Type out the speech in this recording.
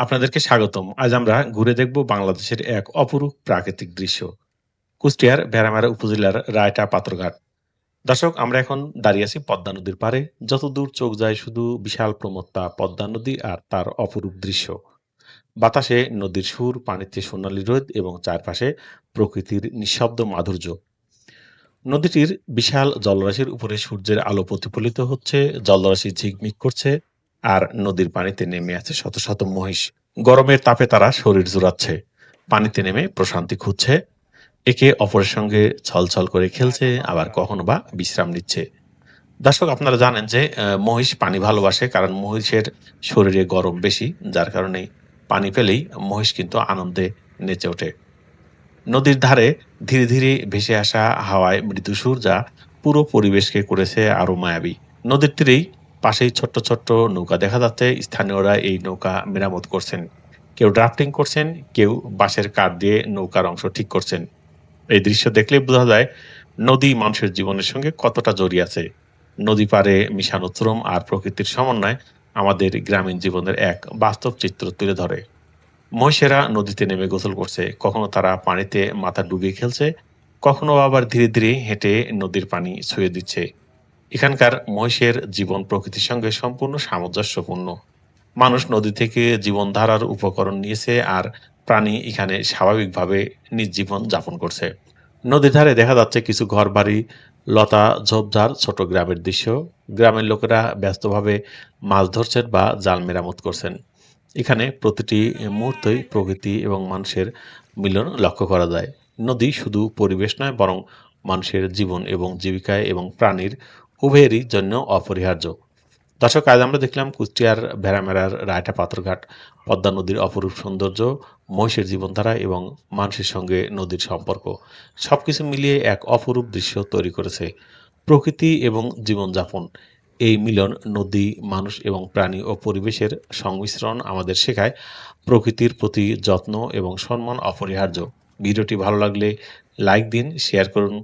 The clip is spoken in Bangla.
আপনাদেরকে স্বাগতম। আজ আমরা ঘুরে দেখব বাংলাদেশের এক অপরূপ প্রাকৃতিক দৃশ্য। কুষ্টিয়ার ভেড়ামারা উপজেলার রায়টা পাথরঘাট। দর্শক, আমরা এখন দাঁড়িয়ে আছি পদ্মা নদীর পাড়ে। যতদূর চোখ যায় শুধু বিশাল প্রমত্তা পদ্মা নদী আর তার অপরূপ দৃশ্য। বাতাসে নদীর সুর, পানিতে সোনালী রোদ এবং চারপাশে প্রকৃতির নিঃশব্দ মাধুর্য। নদীটির বিশাল জলরাশির উপরে সূর্যের আলো প্রতিফলিত হচ্ছে, জলরাশি ঝিকমিক করছে, আর নদীর পানিতে নেমে আছে শত শত মহিষ। গরমের তাপে তারা শরীর জোড়াচ্ছে, পানিতে নেমে প্রশান্তি খুঁজছে, একে অপরের সঙ্গে ছলছল করে খেলছে, আবার কখনো বা বিশ্রাম নিচ্ছে। দর্শক, আপনারা জানেন যে মহিষ পানি ভালোবাসে, কারণ মহিষের শরীরে গরম বেশি, যার কারণে পানি পেলেই মহিষ কিন্তু আনন্দে নেচে ওঠে। নদীর ধারে ধীরে ধীরে ভেসে আসা হাওয়ায় মৃদু সুর, যা পুরো পরিবেশকে করেছে আরো মায়াবী। নদীর তীরেই পাশেই ছোট্ট ছোট্ট নৌকা দেখা যাচ্ছে। স্থানীয়রা এই নৌকা মেরামত করছেন, কেউ ড্রাফটিং করছেন, কেউ বাঁশের কাঠ দিয়ে নৌকার অংশ ঠিক করছেন। এই দৃশ্য দেখলে বোঝা যায় নদী মানুষের জীবনের সঙ্গে কতটা জড়িয়ে আছে। নদী পাড়ে মিশানো শ্রম আর প্রকৃতির সমন্বয় আমাদের গ্রামীণ জীবনের এক বাস্তব চিত্র তুলে ধরে। মহিষেরা নদীতে নেমে গোসল করছে, কখনো তারা পানিতে মাথা ডুবিয়ে খেলছে, কখনো আবার ধীরে ধীরে হেঁটে নদীর পানি ছুঁয়ে দিচ্ছে। এখানকার মহিষের জীবন প্রকৃতির সঙ্গে সম্পূর্ণ সামঞ্জস্যপূর্ণ। মানুষ নদী থেকে জীবনধারার উপকরণ নিয়েছে, আর প্রাণী এখানে স্বাভাবিকভাবে নিজ জীবন যাপন করছে। নদীর ধারে দেখা যাচ্ছে কিছু ঘরবাড়ি, লতা ঝোপঝাড়, ছোট গ্রামের দৃশ্য। গ্রামের লোকেরা ব্যস্তভাবে মাছ ধরছেন বা জাল মেরামত করছেন। এখানে প্রতিটি মুহূর্তেই প্রকৃতি এবং মানুষের মিলন লক্ষ্য করা যায়। নদী শুধু পরিবেশ নয়, বরং মানুষের জীবন এবং জীবিকায় এবং প্রাণীর উভয়েরই জন্য অপরিহার্য। দর্শক, আজ আমরা দেখলাম কুষ্টিয়ার ভেড়ামারার রায়টা পাথরঘাট, পদ্মা নদীর অপরূপ সৌন্দর্য, মহিষের জীবনধারা এবং মানুষের সঙ্গে নদীর সম্পর্ক। সবকিছু মিলিয়ে এক অপরূপ দৃশ্য তৈরি করেছে প্রকৃতি এবং জীবনযাপন। এই মিলন, নদী, মানুষ এবং প্রাণী ও পরিবেশের সংমিশ্রণ, আমাদের শেখায় প্রকৃতির প্রতি যত্ন এবং সম্মান অপরিহার্য। ভিডিওটি ভালো লাগলে লাইক দিন, শেয়ার করুন